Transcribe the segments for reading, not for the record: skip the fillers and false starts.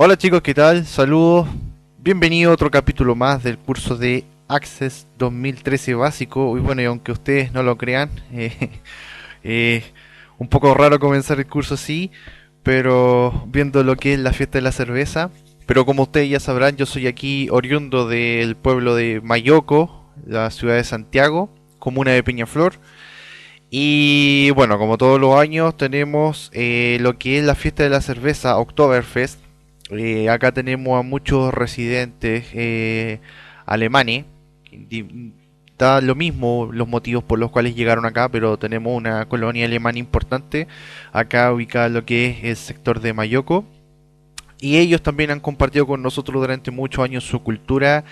Hola chicos, ¿qué tal? Saludos. Bienvenido a otro capítulo más del curso de Access 2013 básico. Y bueno, y aunque ustedes no lo crean, eh, un poco raro comenzar el curso así, pero viendo lo que es la fiesta de la cerveza. Pero como ustedes ya sabrán, yo soy aquí oriundo del pueblo de Mayoco, la ciudad de Santiago, comuna de Peñaflor. Y bueno, como todos los años tenemos lo que es la fiesta de la cerveza, Oktoberfest. Acá tenemos a muchos residentes alemanes. Da lo mismo los motivos por los cuales llegaron acá, pero tenemos una colonia alemana importante acá ubicada en lo que es el sector de Mayoco. Y ellos también han compartido con nosotros durante muchos años su cultura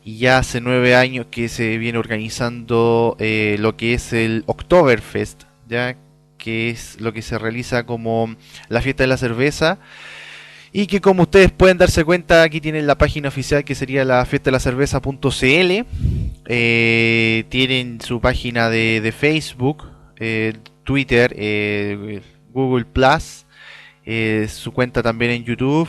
y ya hace 9 años que se viene organizando lo que es el Oktoberfest, ya que es lo que se realiza como la fiesta de la cerveza y que como ustedes pueden darse cuenta aquí tienen la página oficial que sería la fiesta de la cerveza.cl. Tienen su página de Facebook, Twitter, Google Plus, su cuenta también en YouTube.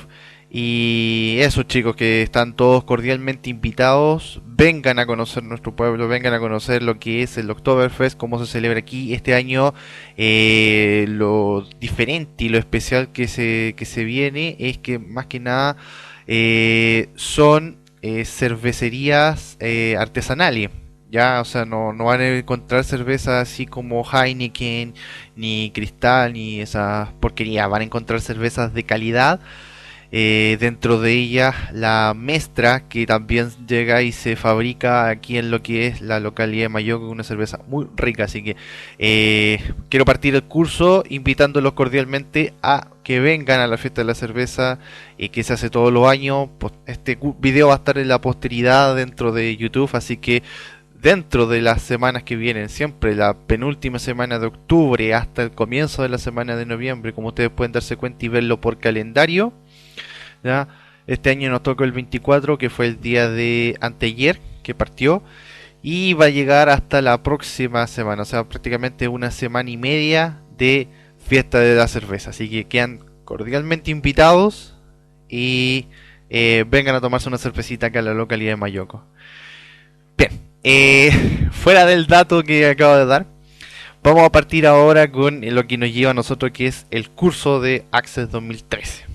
Y eso chicos, que están todos cordialmente invitados. Vengan a conocer nuestro pueblo, vengan a conocer lo que es el Oktoberfest, cómo se celebra aquí. Este año lo diferente y lo especial que se viene es que más que nada son cervecerías artesanales. Ya, o sea, no van a encontrar cervezas así como Heineken, ni Cristal, ni esas porquerías. Van a encontrar cervezas de calidad. Dentro de ellas la Mestra, que también llega y se fabrica aquí en lo que es la localidad de Mayoco, una cerveza muy rica. Así que quiero partir el curso invitándolos cordialmente a que vengan a la fiesta de la cerveza que se hace todos los años. Este video va a estar en la posteridad dentro de YouTube, así que dentro de las semanas que vienen, siempre la penúltima semana de octubre hasta el comienzo de la semana de noviembre, como ustedes pueden darse cuenta y verlo por calendario, ¿ya? Este año nos tocó el 24, que fue el día de anteayer que partió, y va a llegar hasta la próxima semana, o sea, prácticamente una semana y media de fiesta de la cerveza. Así que quedan cordialmente invitados y vengan a tomarse una cervecita acá en la localidad de Mayoco. Bien, fuera del dato que acabo de dar, vamos a partir ahora con lo que nos lleva a nosotros, que es el curso de Access 2013.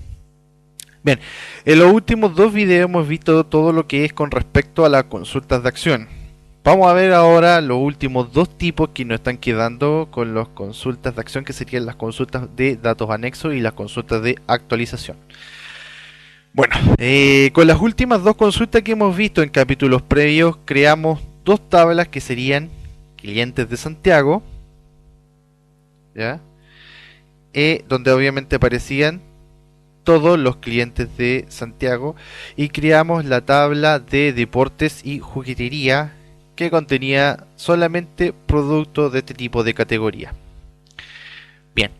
Bien, en los últimos dos videos hemos visto todo lo que es con respecto a las consultas de acción. Vamos a ver ahora los últimos dos tipos que nos están quedando con las consultas de acción, que serían las consultas de datos anexos y las consultas de actualización. Bueno, con las últimas dos consultas que hemos visto en capítulos previos, creamos dos tablas que serían clientes de Santiago, ¿ya? Donde obviamente aparecían todos los clientes de Santiago, y creamos la tabla de deportes y juguetería que contenía solamente productos de este tipo de categoría. Bien,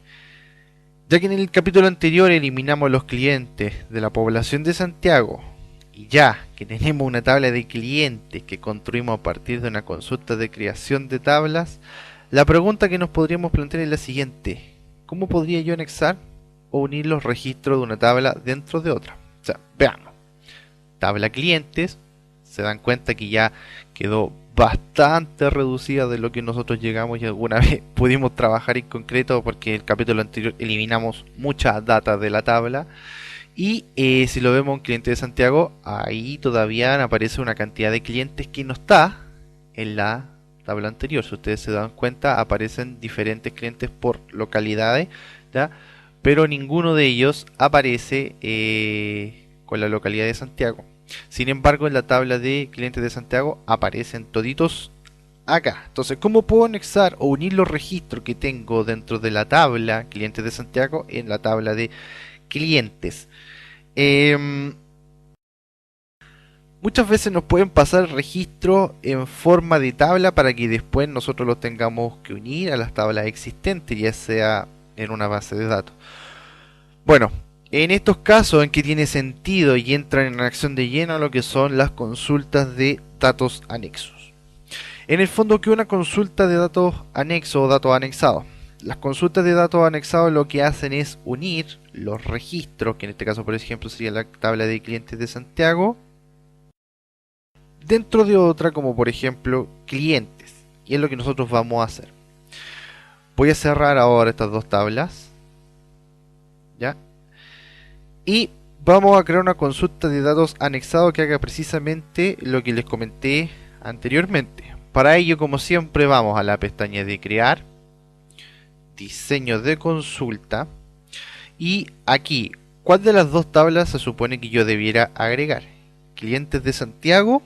ya que en el capítulo anterior eliminamos los clientes de la población de Santiago y ya que tenemos una tabla de clientes que construimos a partir de una consulta de creación de tablas, la pregunta que nos podríamos plantear es la siguiente: ¿cómo podría yo anexar o unir los registros de una tabla dentro de otra? O sea, veamos. Tabla clientes, se dan cuenta que ya quedó bastante reducida de lo que nosotros llegamos y alguna vez pudimos trabajar en concreto, porque el capítulo anterior eliminamos muchas datas de la tabla. Y si lo vemos en cliente de Santiago, ahí todavía aparece una cantidad de clientes que no está en la tabla anterior. Si ustedes se dan cuenta, aparecen diferentes clientes por localidades, ¿ya? Pero ninguno de ellos aparece con la localidad de Santiago. Sin embargo, en la tabla de clientes de Santiago aparecen toditos acá. Entonces, ¿cómo puedo anexar o unir los registros que tengo dentro de la tabla clientes de Santiago en la tabla de clientes? Muchas veces nos pueden pasar registros en forma de tabla para que después nosotros los tengamos que unir a las tablas existentes, ya sea en una base de datos. Bueno, en estos casos en que tiene sentido y entran en acción de lleno lo que son las consultas de datos anexos. En el fondo, que una consulta de datos anexos o datos anexados. Las consultas de datos anexados lo que hacen es unir los registros, que en este caso por ejemplo sería la tabla de clientes de Santiago, dentro de otra como por ejemplo clientes. Y es lo que nosotros vamos a hacer. Voy a cerrar ahora estas dos tablas, ¿ya? Y vamos a crear una consulta de datos anexados que haga precisamente lo que les comenté anteriormente. Para ello, como siempre, vamos a la pestaña de crear, diseño de consulta, y aquí, ¿cuál de las dos tablas se supone que yo debiera agregar? ¿Clientes de Santiago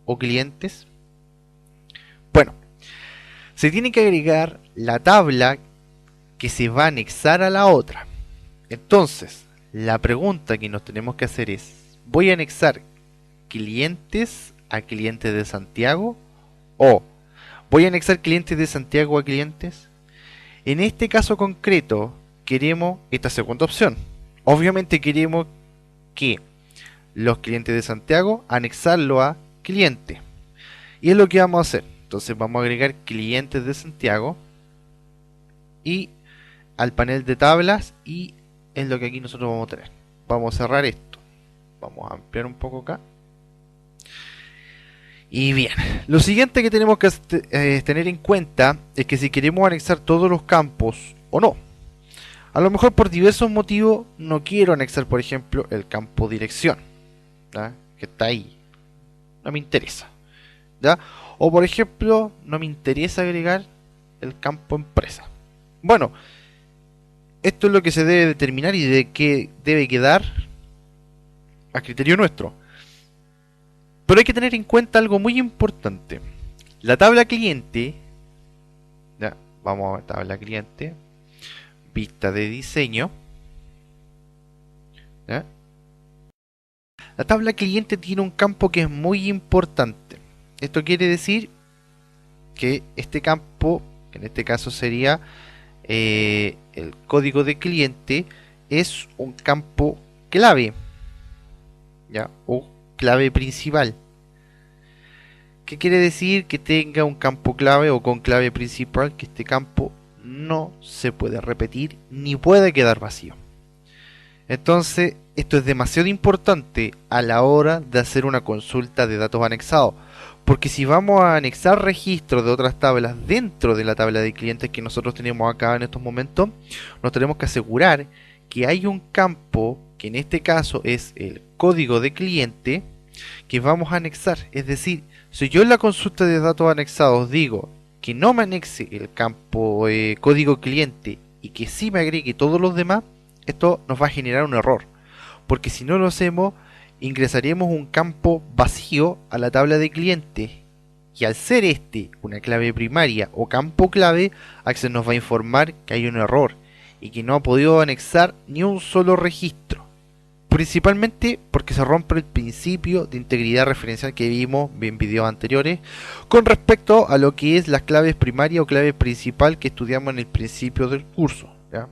o clientes? Bueno, se tiene que agregar la tabla que se va a anexar a la otra. Entonces, la pregunta que nos tenemos que hacer es, ¿voy a anexar clientes a clientes de Santiago? ¿O voy a anexar clientes de Santiago a clientes? En este caso concreto, queremos esta segunda opción. Obviamente queremos que los clientes de Santiago anexarlo a cliente. Y es lo que vamos a hacer. Entonces vamos a agregar clientes de Santiago y al panel de tablas, y es lo que aquí nosotros vamos a tener. Vamos a cerrar esto. Vamos a ampliar un poco acá. Y bien, lo siguiente que tenemos que tener en cuenta es que si queremos anexar todos los campos o no. A lo mejor por diversos motivos no quiero anexar, por ejemplo, el campo dirección, ¿ya? Que está ahí. No me interesa, ¿ya? O por ejemplo, no me interesa agregar el campo empresa. Bueno, esto es lo que se debe determinar y de que debe quedar a criterio nuestro. Pero hay que tener en cuenta algo muy importante. La tabla cliente, ya, vamos a tabla cliente, vista de diseño, ¿ya? La tabla cliente tiene un campo que es muy importante. Esto quiere decir que este campo, que en este caso sería el código de cliente, es un campo clave, ¿ya? O clave principal. ¿Qué quiere decir? Que tenga un campo clave o con clave principal, que este campo no se puede repetir ni puede quedar vacío. Entonces, esto es demasiado importante a la hora de hacer una consulta de datos anexados, porque si vamos a anexar registros de otras tablas dentro de la tabla de clientes que nosotros tenemos acá en estos momentos, nos tenemos que asegurar que hay un campo, que en este caso es el código de cliente, que vamos a anexar. Es decir, si yo en la consulta de datos anexados digo que no me anexe el campo código cliente y que sí me agregue todos los demás, esto nos va a generar un error, porque si no lo hacemos, ingresaremos un campo vacío a la tabla de cliente, y al ser este una clave primaria o campo clave, Access nos va a informar que hay un error y que no ha podido anexar ni un solo registro, principalmente porque se rompe el principio de integridad referencial que vimos en videos anteriores con respecto a lo que es las claves primarias o clave principal que estudiamos en el principio del curso, ¿ya?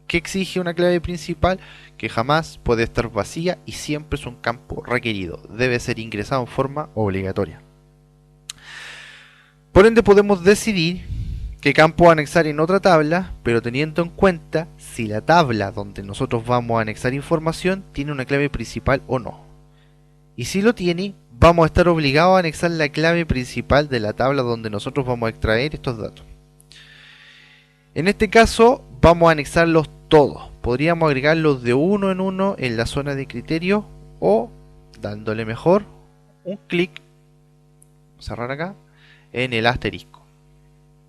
¿Qué exige una clave principal? Que jamás puede estar vacía y siempre es un campo requerido. Debe ser ingresado en forma obligatoria. Por ende podemos decidir qué campo anexar en otra tabla, pero teniendo en cuenta si la tabla donde nosotros vamos a anexar información tiene una clave principal o no. Y si lo tiene, vamos a estar obligados a anexar la clave principal de la tabla donde nosotros vamos a extraer estos datos. En este caso vamos a anexarlos todos. Podríamos agregarlos de uno en uno en la zona de criterio, o dándole mejor un clic, cerrar acá, en el asterisco,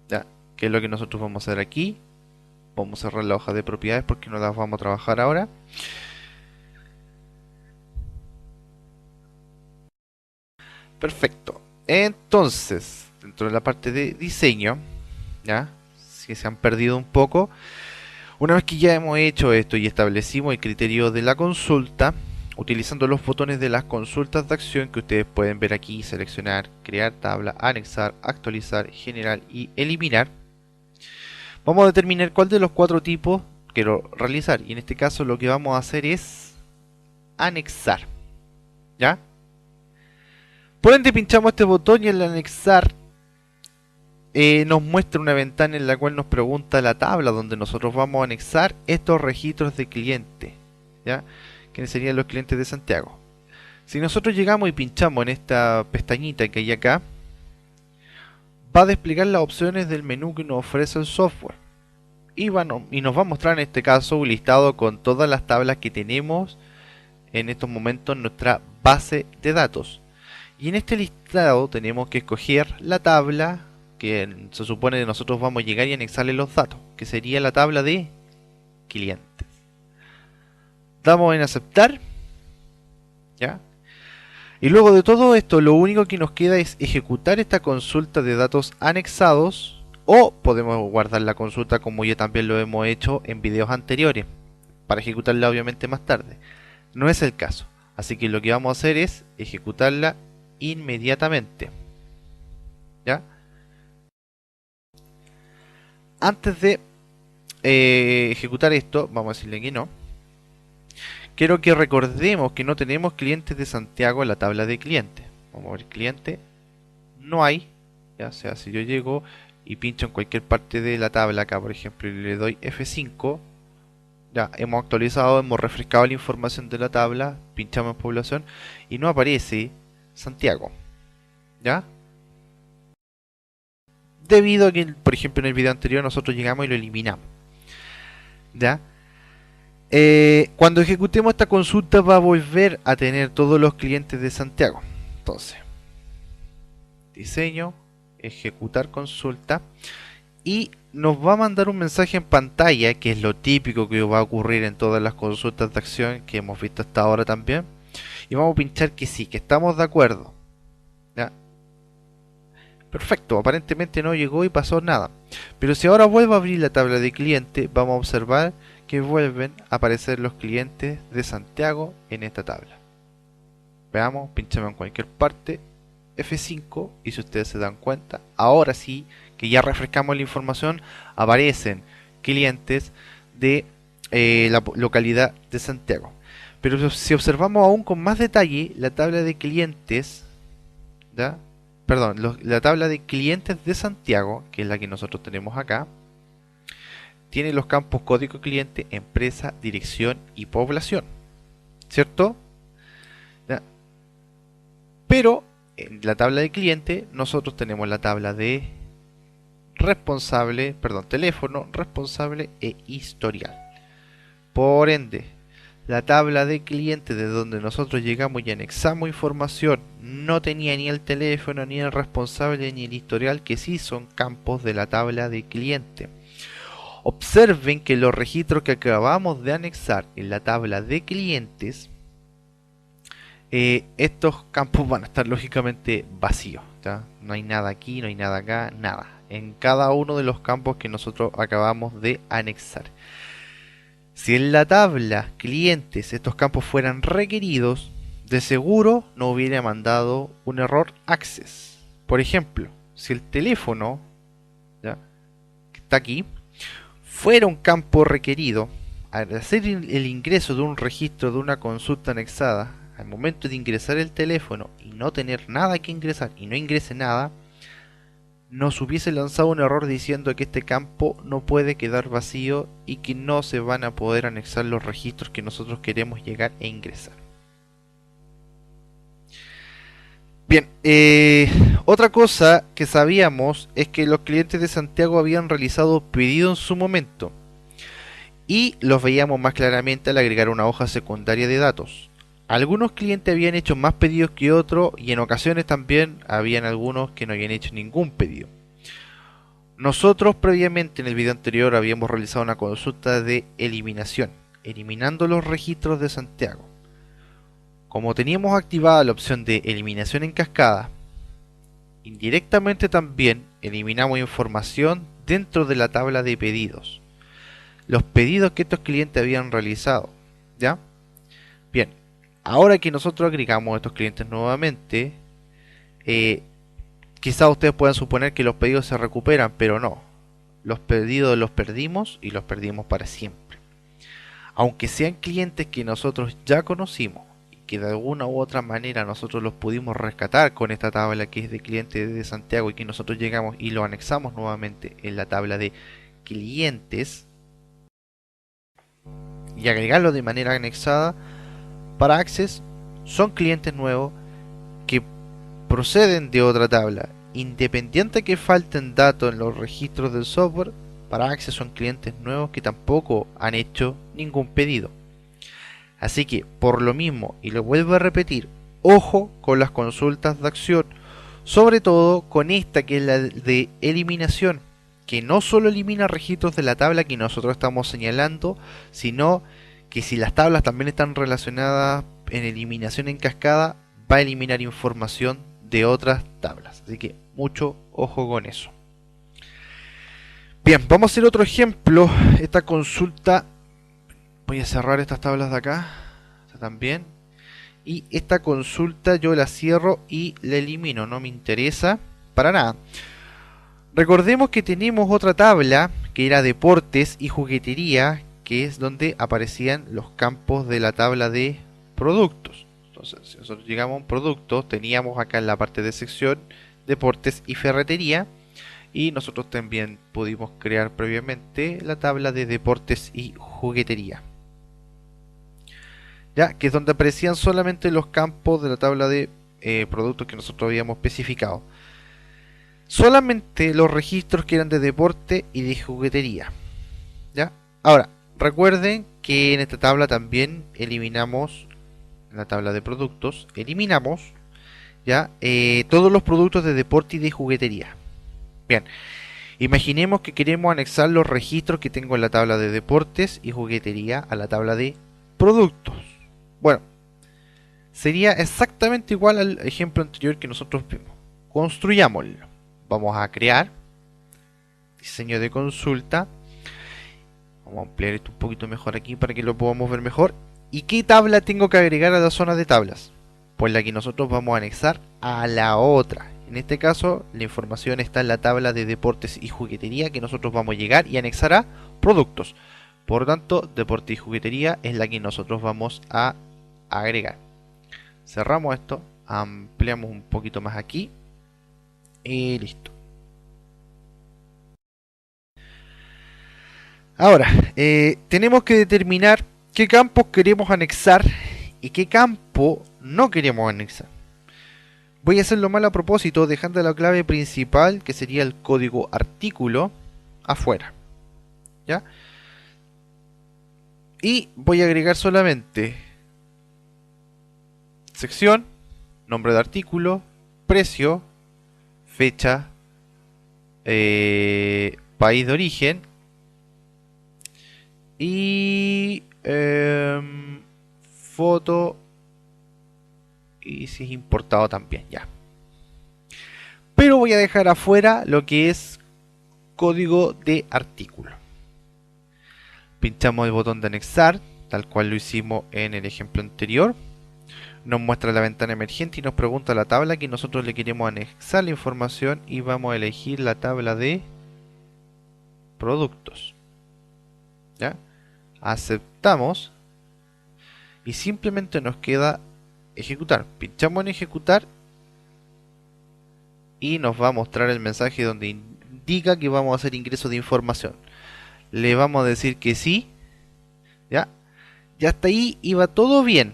¿ya? Que es lo que nosotros vamos a hacer aquí. Vamos a cerrar la hoja de propiedades porque no las vamos a trabajar ahora. Perfecto. Entonces, dentro de la parte de diseño, ¿ya? Si se han perdido un poco. Una vez que ya hemos hecho esto y establecimos el criterio de la consulta, utilizando los botones de las consultas de acción que ustedes pueden ver aquí, seleccionar, crear tabla, anexar, actualizar, generar y eliminar, vamos a determinar cuál de los cuatro tipos quiero realizar. Y en este caso lo que vamos a hacer es anexar, ¿ya? Por ende pinchamos este botón y al anexar nos muestra una ventana en la cual nos pregunta la tabla donde nosotros vamos a anexar estos registros de cliente, ¿ya? Que serían los clientes de Santiago. Si nosotros llegamos y pinchamos en esta pestañita que hay acá, va a desplegar las opciones del menú que nos ofrece el software. Y nos va a mostrar en este caso un listado con todas las tablas que tenemos en estos momentos en nuestra base de datos. Y en este listado tenemos que escoger la tabla que se supone que nosotros vamos a llegar y anexarle los datos, que sería la tabla de clientes. Damos en aceptar, ¿ya? Y luego de todo esto, lo único que nos queda es ejecutar esta consulta de datos anexados, o podemos guardar la consulta como ya también lo hemos hecho en videos anteriores, para ejecutarla obviamente más tarde. No es el caso, así que lo que vamos a hacer es ejecutarla inmediatamente, ¿ya? Antes de ejecutar esto, vamos a decirle que no. Quiero que recordemos que no tenemos clientes de Santiago en la tabla de clientes. Vamos a ver cliente. No hay. Ya sea, si yo llego y pincho en cualquier parte de la tabla acá, por ejemplo, y le doy F5, ya hemos actualizado, hemos refrescado la información de la tabla, pinchamos en población y no aparece Santiago. ¿Ya? Debido a que, por ejemplo, en el video anterior nosotros llegamos y lo eliminamos. ¿Ya? Cuando ejecutemos esta consulta va a volver a tener todos los clientes de Santiago. Entonces, diseño, ejecutar consulta, y nos va a mandar un mensaje en pantalla, que es lo típico que va a ocurrir en todas las consultas de acción que hemos visto hasta ahora también. Y vamos a pinchar que sí, que estamos de acuerdo. ¿Ya? Perfecto, aparentemente no llegó y pasó nada. Pero si ahora vuelvo a abrir la tabla de cliente, vamos a observar que vuelven a aparecer los clientes de Santiago en esta tabla. Veamos, pinchamos en cualquier parte, F5, y si ustedes se dan cuenta, ahora sí que ya refrescamos la información, aparecen clientes de la localidad de Santiago. Pero si observamos aún con más detalle la tabla de clientes, ¿ya? Perdón, la tabla de clientes de Santiago, que es la que nosotros tenemos acá, tiene los campos código cliente, empresa, dirección y población, ¿cierto? ¿Ya? Pero en la tabla de cliente nosotros tenemos la tabla de responsable, perdón, teléfono, responsable e historial. Por ende, la tabla de cliente de donde nosotros llegamos y anexamos información no tenía ni el teléfono, ni el responsable, ni el historial, que sí son campos de la tabla de cliente. Observen que los registros que acabamos de anexar en la tabla de clientes, estos campos van a estar lógicamente vacíos, ¿ya? No hay nada aquí, no hay nada acá, nada. En cada uno de los campos que nosotros acabamos de anexar. Si en la tabla clientes estos campos fueran requeridos, de seguro no hubiera mandado un error access. Por ejemplo, si el teléfono, ¿ya?, que está aquí, fuera un campo requerido, al hacer el ingreso de un registro de una consulta anexada, al momento de ingresar el teléfono y no tener nada que ingresar y no ingrese nada, nos hubiese lanzado un error diciendo que este campo no puede quedar vacío y que no se van a poder anexar los registros que nosotros queremos llegar e ingresar. Bien, otra cosa que sabíamos es que los clientes de Santiago habían realizado pedido en su momento y los veíamos más claramente al agregar una hoja secundaria de datos. Algunos clientes habían hecho más pedidos que otros y en ocasiones también habían algunos que no habían hecho ningún pedido. Nosotros previamente en el video anterior habíamos realizado una consulta de eliminación, eliminando los registros de Santiago. Como teníamos activada la opción de eliminación en cascada, indirectamente también eliminamos información dentro de la tabla de pedidos. Los pedidos que estos clientes habían realizado, ¿ya? Bien, ahora que nosotros agregamos a estos clientes nuevamente, quizás ustedes puedan suponer que los pedidos se recuperan, pero no. Los pedidos los perdimos y los perdimos para siempre. Aunque sean clientes que nosotros ya conocimos, que de alguna u otra manera nosotros los pudimos rescatar con esta tabla que es de clientes de Santiago y que nosotros llegamos y lo anexamos nuevamente en la tabla de clientes y agregarlo de manera anexada para Access, son clientes nuevos que proceden de otra tabla. Independiente que falten datos en los registros del software, para Access son clientes nuevos que tampoco han hecho ningún pedido. Así que, por lo mismo, y lo vuelvo a repetir, ojo con las consultas de acción, sobre todo con esta que es la de eliminación, que no solo elimina registros de la tabla que nosotros estamos señalando, sino que si las tablas también están relacionadas en eliminación en cascada, va a eliminar información de otras tablas. Así que mucho ojo con eso. Bien, vamos a hacer otro ejemplo. Esta consulta, voy a cerrar estas tablas de acá, esta también, y esta consulta yo la cierro y la elimino, no me interesa para nada. Recordemos que tenemos otra tabla que era deportes y juguetería, que es donde aparecían los campos de la tabla de productos. Entonces, si nosotros llegamos a un producto, teníamos acá en la parte de sección deportes y ferretería, y nosotros también pudimos crear previamente la tabla de deportes y juguetería, ya que es donde aparecían solamente los campos de la tabla de productos que nosotros habíamos especificado. Solamente los registros que eran de deporte y de juguetería, ¿ya? Ahora, recuerden que en esta tabla también eliminamos, en la tabla de productos, eliminamos ya todos los productos de deporte y de juguetería. Bien, imaginemos que queremos anexar los registros que tengo en la tabla de deportes y juguetería a la tabla de productos. Bueno, sería exactamente igual al ejemplo anterior que nosotros vimos. Construyámoslo. Vamos a crear diseño de consulta. Vamos a ampliar esto un poquito mejor aquí para que lo podamos ver mejor. ¿Y qué tabla tengo que agregar a la zona de tablas? Pues la que nosotros vamos a anexar a la otra. En este caso, la información está en la tabla de deportes y juguetería que nosotros vamos a llegar y anexar a productos. Por lo tanto, deporte y juguetería es la que nosotros vamos a agregar. Cerramos esto, ampliamos un poquito más aquí y listo. Ahora, tenemos que determinar qué campos queremos anexar y qué campo no queremos anexar. Voy a hacerlo mal a propósito, dejando la clave principal, que sería el código artículo, afuera, ¿ya? Y voy a agregar solamente sección, nombre de artículo, precio, fecha, país de origen y foto, y si es importado también, ya. Pero voy a dejar afuera lo que es código de artículo. Pinchamos el botón de anexar, tal cual lo hicimos en el ejemplo anterior. Nos muestra la ventana emergente y nos pregunta la tabla que nosotros le queremos anexar la información, y vamos a elegir la tabla de productos, ¿ya? Aceptamos y simplemente nos queda ejecutar. Pinchamos en ejecutar y nos va a mostrar el mensaje donde indica que vamos a hacer ingreso de información. Le vamos a decir que sí, ¿ya? Y hasta ahí iba todo bien.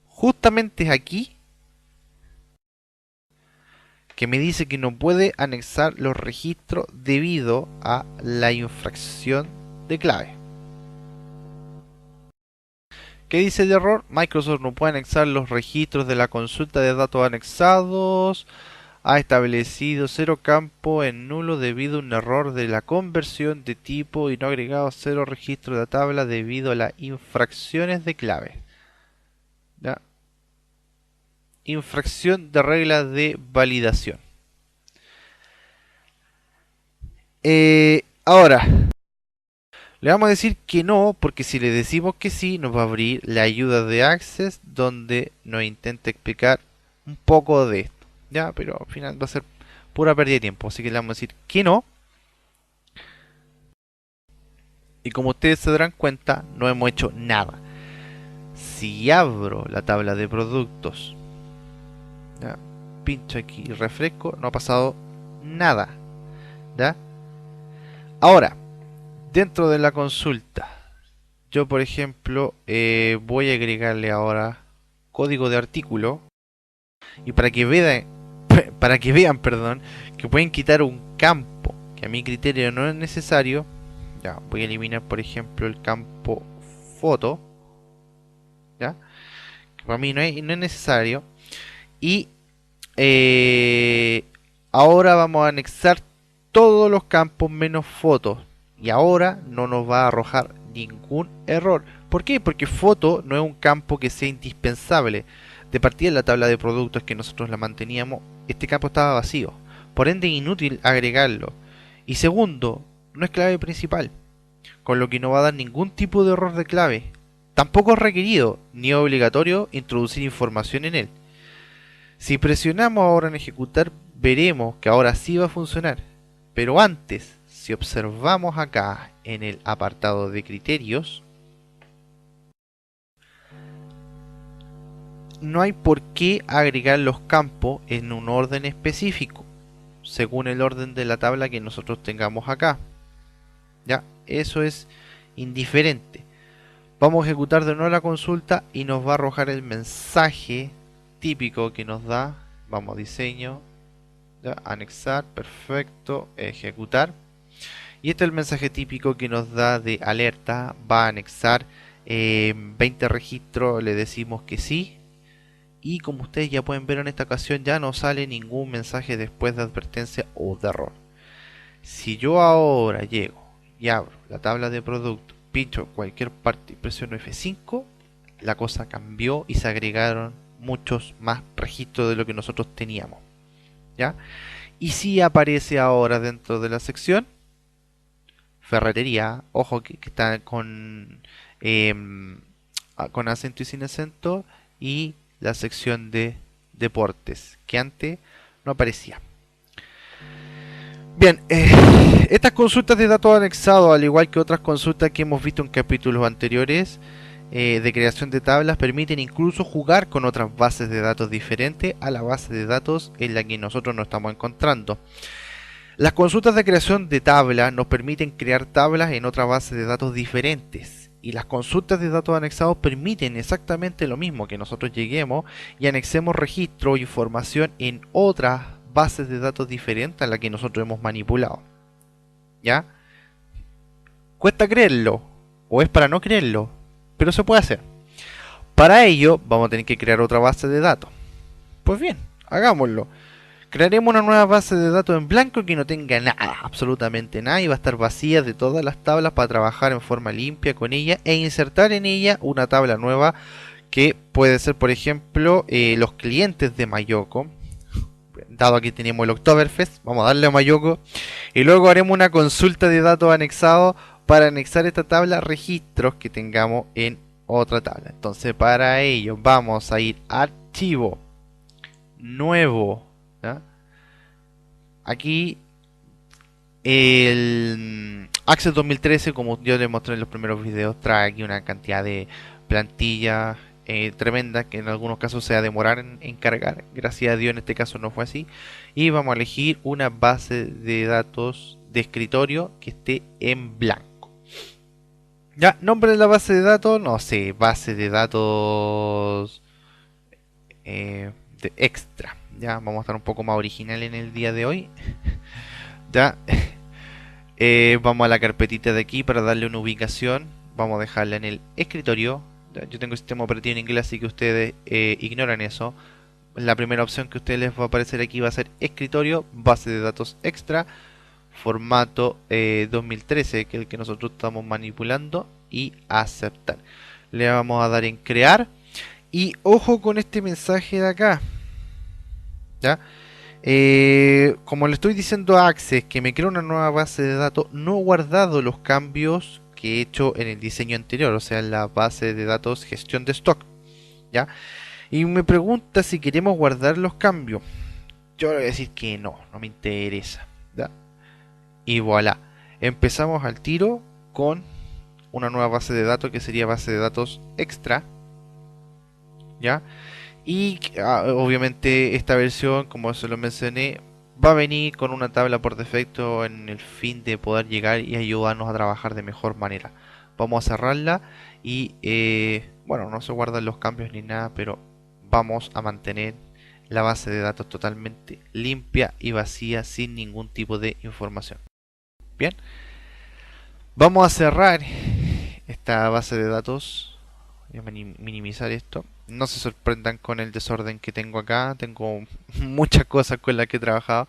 Justamente es aquí que me dice que no puede anexar los registros debido a la infracción de clave. ¿Qué dice el error? Microsoft no puede anexar los registros de la consulta de datos anexados. Ha establecido 0 campo en nulo debido a un error de la conversión de tipo y no ha agregado 0 registros de la tabla debido a las infracciones de clave. ¿Ya? Infracción de reglas de validación. Ahora, le vamos a decir que no, porque si le decimos que sí, nos va a abrir la ayuda de Access, donde nos intenta explicar un poco de esto, ¿ya? Pero al final va a ser pura pérdida de tiempo, así que le vamos a decir que no. Y como ustedes se darán cuenta, no hemos hecho nada. Si abro la tabla de productos, ¿ya? Pincho aquí y refresco, no ha pasado nada, ¿ya? Ahora, dentro de la consulta, yo por ejemplo voy a agregarle ahora código de artículo, y para que vean, perdón, que pueden quitar un campo que a mi criterio no es necesario. Ya, voy a eliminar por ejemplo el campo foto, ya, que para mí no es necesario. Y ahora vamos a anexar todos los campos menos fotos, y ahora no nos va a arrojar ningún error. ¿Por qué? Porque foto no es un campo que sea indispensable. De partida, en la tabla de productos que nosotros la manteníamos, este campo estaba vacío, por ende inútil agregarlo. Y segundo, no es clave principal, con lo que no va a dar ningún tipo de error de clave. Tampoco es requerido ni obligatorio introducir información en él. Si presionamos ahora en ejecutar, veremos que ahora sí va a funcionar. Pero antes, si observamos acá en el apartado de criterios, no hay por qué agregar los campos en un orden específico, según el orden de la tabla que nosotros tengamos acá. Ya, eso es indiferente. Vamos a ejecutar de nuevo la consulta y nos va a arrojar el mensaje típico que nos da. Vamos a diseño, ya, anexar, perfecto, ejecutar. Y este es el mensaje típico que nos da de alerta. Va a anexar 20 registros, le decimos que sí. Y como ustedes ya pueden ver, en esta ocasión ya no sale ningún mensaje después de advertencia o de error. Si yo ahora llego y abro la tabla de producto, pincho cualquier parte y presiono F5, la cosa cambió y se agregaron muchos más registros de lo que nosotros teníamos, ¿ya? Y si aparece ahora dentro de la sección ferretería, ojo que está con acento y sin acento, y la sección de deportes, que antes no aparecía. Bien, estas consultas de datos anexados, al igual que otras consultas que hemos visto en capítulos anteriores de creación de tablas, permiten incluso jugar con otras bases de datos diferentes a la base de datos en la que nosotros nos estamos encontrando. Las consultas de creación de tablas nos permiten crear tablas en otra base de datos diferentes. Y las consultas de datos anexados permiten exactamente lo mismo, que nosotros lleguemos y anexemos registro o información en otras bases de datos diferentes a la que nosotros hemos manipulado. ¿Ya? Cuesta creerlo, o es para no creerlo, pero se puede hacer. Para ello vamos a tener que crear otra base de datos. Pues bien, hagámoslo. Crearemos una nueva base de datos en blanco que no tenga nada, absolutamente nada, y va a estar vacía de todas las tablas para trabajar en forma limpia con ella e insertar en ella una tabla nueva que puede ser, por ejemplo, los clientes de Mayoko. Dado que tenemos el Oktoberfest, vamos a darle a Mayoko y luego haremos una consulta de datos anexados para anexar esta tabla registros que tengamos en otra tabla. Entonces, para ello vamos a ir a archivo, nuevo, ¿ya? Aquí el Access 2013, como yo les mostré en los primeros videos, trae aquí una cantidad de plantillas tremenda que en algunos casos se va a demorar en cargar. Gracias a Dios en este caso no fue así. Y vamos a elegir una base de datos de escritorio que esté en blanco. Ya, nombre de la base de datos, no sé, base de datos de extra. Ya, vamos a estar un poco más original en el día de hoy. Ya, vamos a la carpetita de aquí para darle una ubicación. Vamos a dejarla en el escritorio. Yo tengo el sistema operativo en inglés, así que ustedes ignoran eso. La primera opción que a ustedes les va a aparecer aquí va a ser escritorio, base de datos extra, formato 2013, que es el que nosotros estamos manipulando, y aceptar. Le vamos a dar en crear. Y ojo con este mensaje de acá. ¿Ya? Como le estoy diciendo a Access que me crea una nueva base de datos, no he guardado los cambios que he hecho en el diseño anterior, o sea, en la base de datos gestión de stock, ¿ya? Y me pregunta si queremos guardar los cambios. Yo le voy a decir que no me interesa, ¿ya? Y voilà, empezamos al tiro con una nueva base de datos que sería base de datos extra, ¿ya? Y obviamente esta versión, como se lo mencioné, va a venir con una tabla por defecto en el fin de poder llegar y ayudarnos a trabajar de mejor manera. Vamos a cerrarla y bueno, no se guardan los cambios ni nada, pero vamos a mantener la base de datos totalmente limpia y vacía sin ningún tipo de información. Bien, vamos a cerrar esta base de datos. Voy a minimizar esto. No se sorprendan con el desorden que tengo acá. Tengo muchas cosas con las que he trabajado.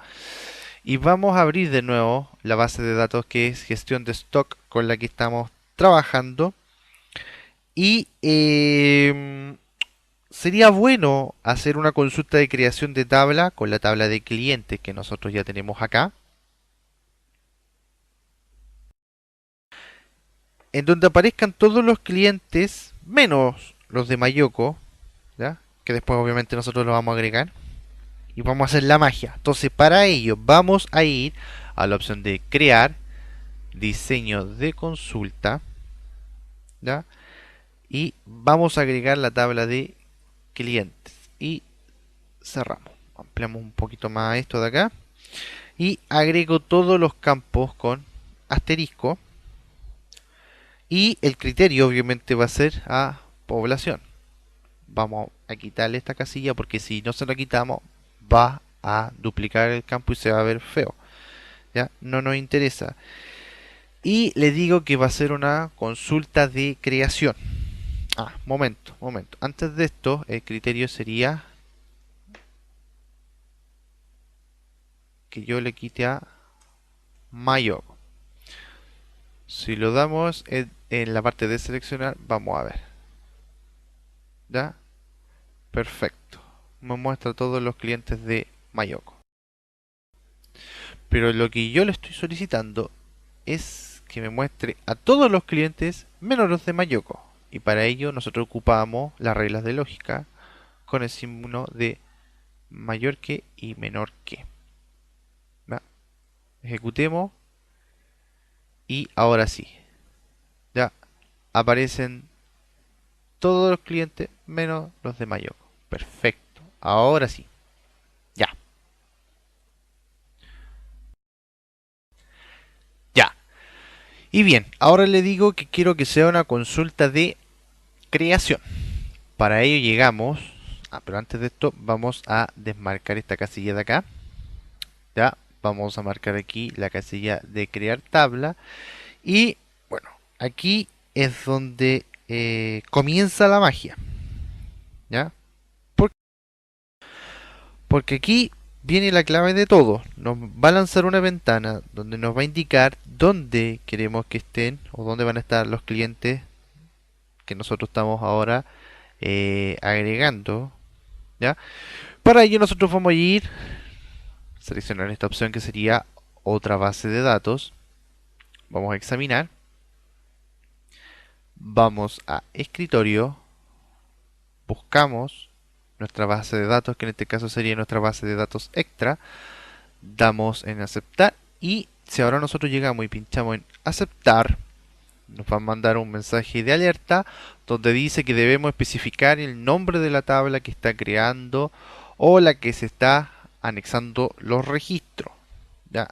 Y vamos a abrir de nuevo la base de datos que es gestión de stock con la que estamos trabajando. Y sería bueno hacer una consulta de creación de tabla con la tabla de clientes que nosotros ya tenemos acá. En donde aparezcan todos los clientes menos los de Mayoko, ¿ya? Que después obviamente nosotros lo vamos a agregar. Y vamos a hacer la magia. Entonces para ello vamos a ir a la opción de crear, diseño de consulta, ¿ya? Y vamos a agregar la tabla de clientes. Y cerramos. Ampliamos un poquito más esto de acá. Y agrego todos los campos con asterisco. Y el criterio obviamente va a ser a población. Vamos a quitarle esta casilla porque si no se la quitamos va a duplicar el campo y se va a ver feo. ¿Ya? No nos interesa. Y le digo que va a ser una consulta de creación. Momento. Antes de esto, el criterio sería que yo le quite a Mayoko. Si lo damos en la parte de seleccionar, vamos a ver. ¿Ya? Perfecto. Me muestra todos los clientes de Mayoko. Pero lo que yo le estoy solicitando es que me muestre a todos los clientes menos los de Mayoko. Y para ello nosotros ocupamos las reglas de lógica con el símbolo de mayor que y menor que. ¿Va? Ejecutemos y ahora sí. Ya aparecen todos los clientes menos los de Mayoko. Perfecto. Ahora sí. Ya. Ya. Y bien, ahora le digo que quiero que sea una consulta de creación. Para ello llegamos, pero antes de esto vamos a desmarcar esta casilla de acá. Ya, vamos a marcar aquí la casilla de crear tabla. Y bueno, aquí es donde comienza la magia. ¿Ya? ¿Por Porque aquí viene la clave de todo. Nos va a lanzar una ventana donde nos va a indicar dónde queremos que estén o dónde van a estar los clientes que nosotros estamos ahora agregando. ¿Ya? Para ello nosotros vamos a ir seleccionar esta opción que sería otra base de datos. Vamos a examinar. Vamos a escritorio. Buscamos nuestra base de datos, que en este caso sería nuestra base de datos extra. Damos en aceptar. Y si ahora nosotros llegamos y pinchamos en aceptar, nos va a mandar un mensaje de alerta donde dice que debemos especificar el nombre de la tabla que está creando o la que se está anexando los registros. ¿Ya?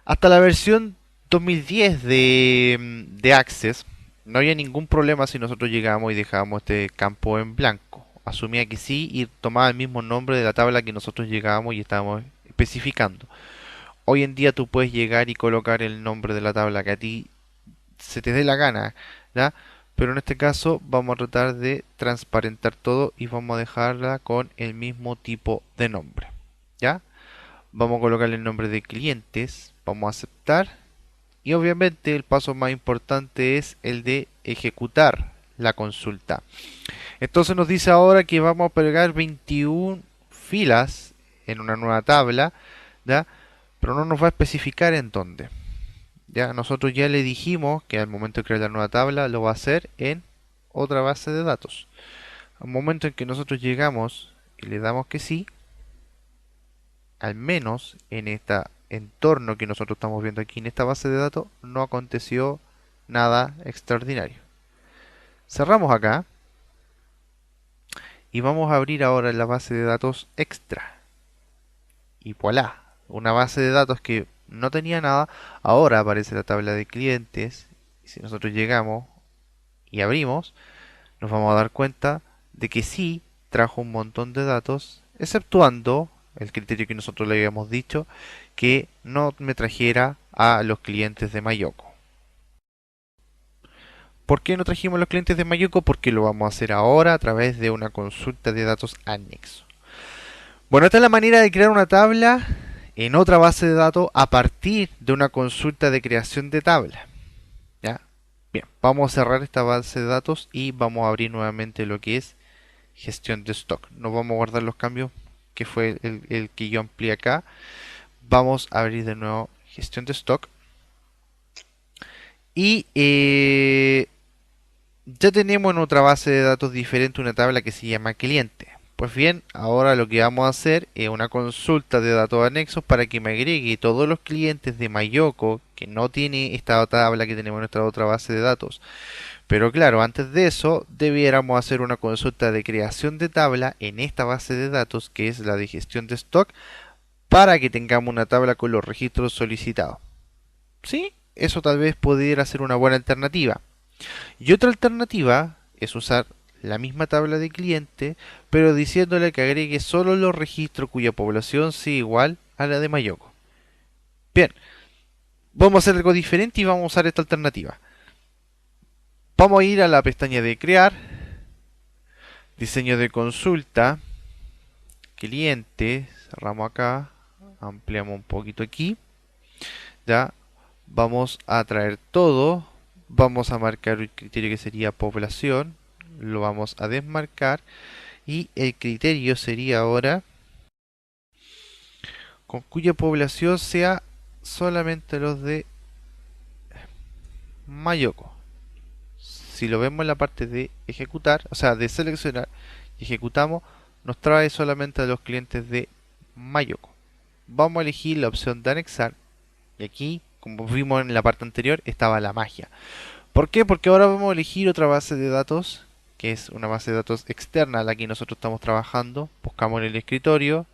Hasta la versión 2010 de Access no había ningún problema si nosotros llegamos y dejábamos este campo en blanco. Asumía que sí y tomaba el mismo nombre de la tabla que nosotros llegábamos y estábamos especificando. Hoy en día tú puedes llegar y colocar el nombre de la tabla que a ti se te dé la gana, ¿ya? Pero en este caso vamos a tratar de transparentar todo y vamos a dejarla con el mismo tipo de nombre, ¿ya? Vamos a colocarle el nombre de clientes, vamos a aceptar y obviamente el paso más importante es el de ejecutar la consulta. Entonces nos dice ahora que vamos a pegar 21 filas en una nueva tabla, ¿ya? Pero no nos va a especificar en dónde. Ya nosotros ya le dijimos que al momento de crear la nueva tabla lo va a hacer en otra base de datos. Al momento en que nosotros llegamos y le damos que sí, al menos en este entorno que nosotros estamos viendo aquí en esta base de datos, no aconteció nada extraordinario. Cerramos acá y vamos a abrir ahora la base de datos extra. Y voilà, una base de datos que no tenía nada, ahora aparece la tabla de clientes. Y si nosotros llegamos y abrimos, nos vamos a dar cuenta de que sí trajo un montón de datos, exceptuando el criterio que nosotros le habíamos dicho, que no me trajera a los clientes de Mayoko. ¿Por qué no trajimos los clientes de Mayoko? Porque lo vamos a hacer ahora a través de una consulta de datos anexo. Bueno, esta es la manera de crear una tabla en otra base de datos a partir de una consulta de creación de tabla. ¿Ya? Bien, vamos a cerrar esta base de datos y vamos a abrir nuevamente lo que es gestión de stock. No vamos a guardar los cambios que fue el que yo amplié acá. Vamos a abrir de nuevo gestión de stock. Y ya tenemos en otra base de datos diferente una tabla que se llama cliente. Pues bien, ahora lo que vamos a hacer es una consulta de datos anexos para que me agregue todos los clientes de Mayoko que no tiene esta tabla que tenemos en nuestra otra base de datos. Pero claro, antes de eso debiéramos hacer una consulta de creación de tabla en esta base de datos que es la de gestión de stock para que tengamos una tabla con los registros solicitados. ¿Sí? Eso tal vez pudiera ser una buena alternativa. Y otra alternativa es usar la misma tabla de cliente, pero diciéndole que agregue solo los registros cuya población sea igual a la de Mayoko. Bien, vamos a hacer algo diferente y vamos a usar esta alternativa. Vamos a ir a la pestaña de crear, diseño de consulta, cliente, cerramos acá, ampliamos un poquito aquí, ya, vamos a traer todo, vamos a marcar el criterio que sería población, lo vamos a desmarcar y el criterio sería ahora con cuya población sea solamente los de Mayoko. Si lo vemos en la parte de ejecutar, o sea, de seleccionar y ejecutamos, nos trae solamente a los clientes de Mayoko. Vamos a elegir la opción de anexar y aquí, como vimos en la parte anterior, estaba la magia. ¿Por qué? Porque ahora vamos a elegir otra base de datos, que es una base de datos externa a la que nosotros estamos trabajando. Buscamos en el escritorio,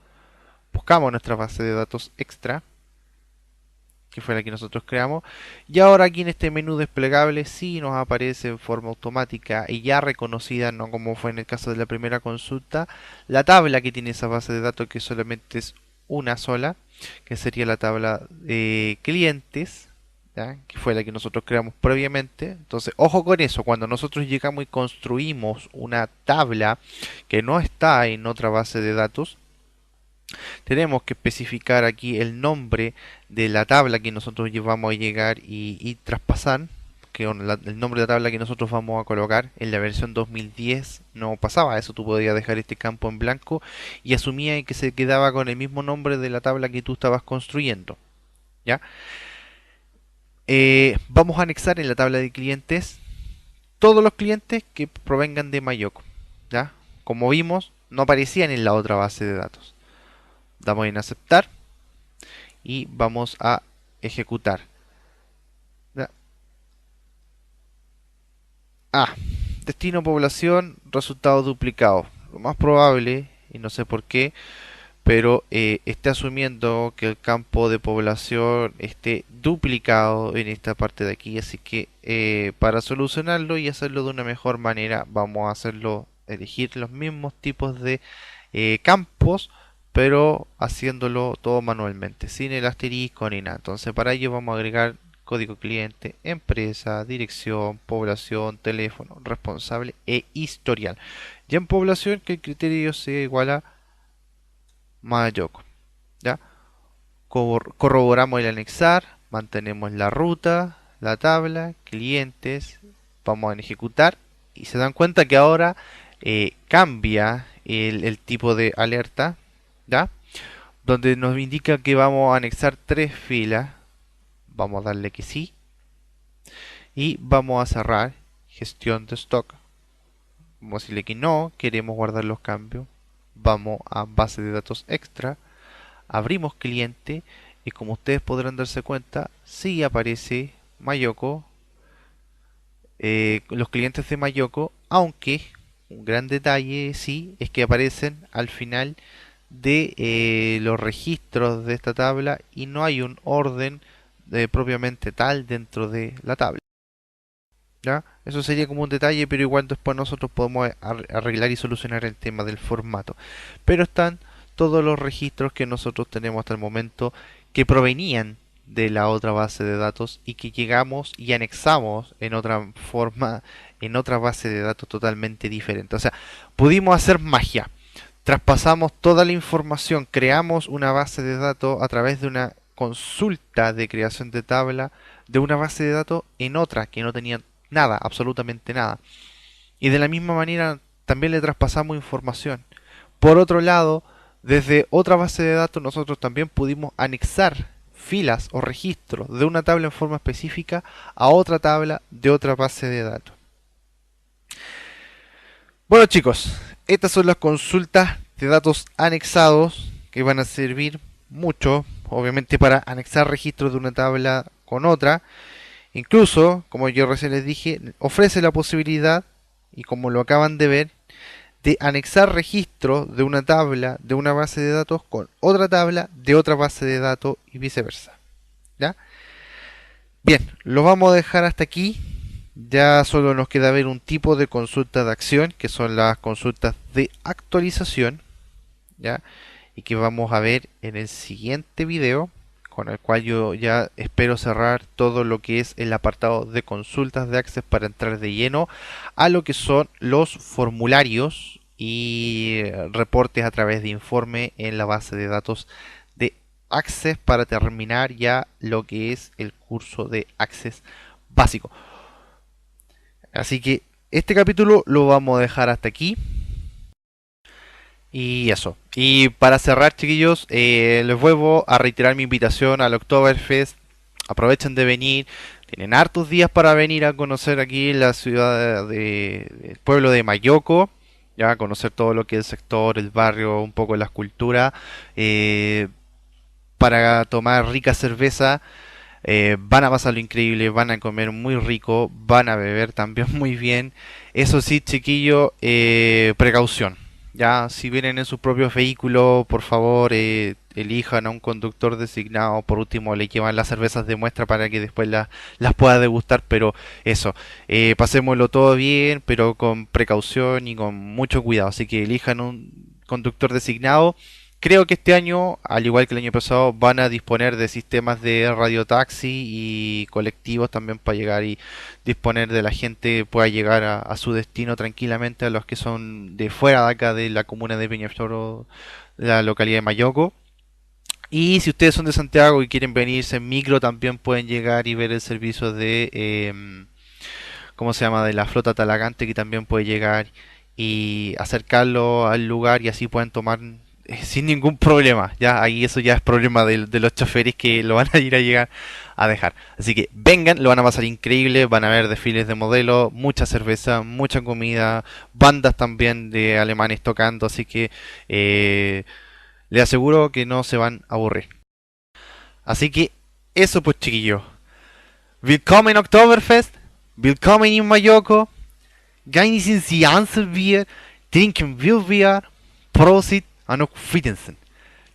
buscamos nuestra base de datos extra, que fue la que nosotros creamos, y ahora aquí en este menú desplegable sí nos aparece en forma automática y ya reconocida, no como fue en el caso de la primera consulta, la tabla que tiene esa base de datos, que solamente es una sola, que sería la tabla de clientes, ¿ya? Que fue la que nosotros creamos previamente. Entonces, ojo con eso, cuando nosotros llegamos y construimos una tabla que no está en otra base de datos, tenemos que especificar aquí el nombre de la tabla que nosotros vamos a llegar y traspasar, que el nombre de la tabla que nosotros vamos a colocar. En la versión 2010 no pasaba eso, tú podías dejar este campo en blanco y asumía que se quedaba con el mismo nombre de la tabla que tú estabas construyendo. ¿Ya? Vamos a anexar en la tabla de clientes todos los clientes que provengan de Mayoko. ¿Ya? Como vimos, no aparecían en la otra base de datos. Damos en aceptar y vamos a ejecutar. ¿Ya? Ah, destino población, resultado duplicado. Lo más probable, y no sé por qué, pero esté asumiendo que el campo de población esté duplicado en esta parte de aquí. Así que para solucionarlo y hacerlo de una mejor manera, vamos a hacerlo, elegir los mismos tipos de campos, pero haciéndolo todo manualmente, sin el asterisco ni nada. Entonces para ello vamos a agregar código cliente, empresa, dirección, población, teléfono, responsable e historial. Ya en población que el criterio sea igual a Mayoko. ¿Ya? Corroboramos el anexar, mantenemos la ruta, la tabla, clientes, vamos a ejecutar y se dan cuenta que ahora cambia el tipo de alerta, ¿ya? Donde nos indica que vamos a anexar tres filas, vamos a darle que sí y vamos a cerrar gestión de stock. Vamos a decirle que no, queremos guardar los cambios, vamos a base de datos extra, abrimos cliente. Y como ustedes podrán darse cuenta, sí aparece Mayoko, los clientes de Mayoko, aunque un gran detalle sí es que aparecen al final de los registros de esta tabla y no hay un orden propiamente tal dentro de la tabla. ¿Ya? Eso sería como un detalle, pero igual después nosotros podemos arreglar y solucionar el tema del formato. Pero están todos los registros que nosotros tenemos hasta el momento que provenían de la otra base de datos y que llegamos y anexamos en otra forma, en otra base de datos totalmente diferente. O sea, pudimos hacer magia. Traspasamos toda la información, creamos una base de datos a través de una consulta de creación de tabla de una base de datos en otra que no tenía nada, absolutamente nada. Y de la misma manera también le traspasamos información. Por otro lado, desde otra base de datos nosotros también pudimos anexar filas o registros de una tabla en forma específica a otra tabla de otra base de datos. Bueno chicos, estas son las consultas de datos anexados que van a servir mucho, obviamente, para anexar registros de una tabla con otra. Incluso, como yo recién les dije, ofrece la posibilidad, y como lo acaban de ver, de anexar registros de una tabla de una base de datos con otra tabla de otra base de datos y viceversa. ¿Ya? Bien, lo vamos a dejar hasta aquí. Ya solo nos queda ver un tipo de consulta de acción, que son las consultas de actualización, ¿ya? Y que vamos a ver en el siguiente video, con el cual yo ya espero cerrar todo lo que es el apartado de consultas de Access para entrar de lleno a lo que son los formularios y reportes a través de informe en la base de datos de Access para terminar ya lo que es el curso de Access básico. Así que este capítulo lo vamos a dejar hasta aquí. Y eso. Y para cerrar, chiquillos, les vuelvo a reiterar mi invitación al Oktoberfest. Aprovechen de venir. Tienen hartos días para venir a conocer aquí la ciudad del pueblo de Mayoko. Ya, conocer todo lo que es el sector, el barrio, un poco las culturas. Para tomar rica cerveza. Van a pasar lo increíble, van a comer muy rico, van a beber también muy bien. Eso sí, chiquillo, precaución. Ya, si vienen en sus propios vehículos, por favor, elijan a un conductor designado. Por último, le llevan las cervezas de muestra para que después las pueda degustar. Pero eso, pasémoslo todo bien, pero con precaución y con mucho cuidado. Así que elijan un conductor designado. Creo que este año, al igual que el año pasado, van a disponer de sistemas de radiotaxi y colectivos también para llegar y disponer de la gente pueda llegar a su destino tranquilamente, a los que son de fuera de acá de la comuna de Peñaflor, de la localidad de Mayoko. Y si ustedes son de Santiago y quieren venirse en micro, también pueden llegar y ver el servicio de, ¿cómo se llama?, de la flota Talagante, que también puede llegar y acercarlo al lugar y así pueden tomar sin ningún problema. Ya ahí eso ya es problema de los choferes que lo van a ir a llegar a dejar. Así que vengan, lo van a pasar increíble, van a ver desfiles de modelo, mucha cerveza, mucha comida, bandas también de alemanes tocando, así que les aseguro que no se van a aburrir. Así que eso pues, chiquillos. Willkommen Oktoberfest, willkommen in Mayoko, genießen Sie unser Bier, trinken wir Bier, Prosit. Auf Wiedersehen.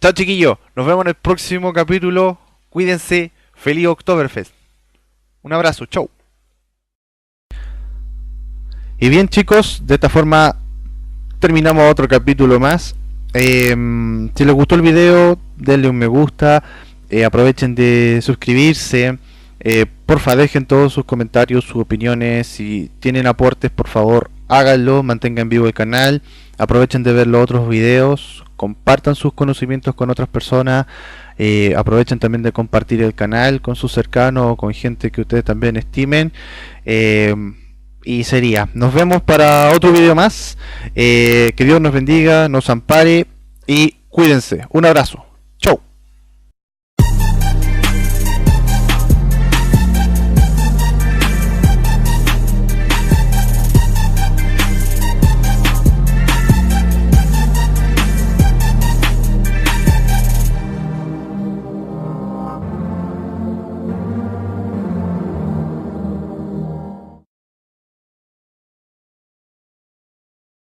Chao chiquillos, nos vemos en el próximo capítulo. Cuídense, feliz Oktoberfest. Un abrazo, chau. Y bien chicos, de esta forma terminamos otro capítulo más. Si les gustó el video, denle un me gusta, aprovechen de suscribirse. Porfa, dejen todos sus comentarios, sus opiniones. Si tienen aportes, por favor, háganlo, mantengan vivo el canal. Aprovechen de ver los otros videos, compartan sus conocimientos con otras personas, aprovechen también de compartir el canal con sus cercanos o con gente que ustedes también estimen. Y sería, nos vemos para otro video más. Que Dios nos bendiga, nos ampare y cuídense. Un abrazo. Chau.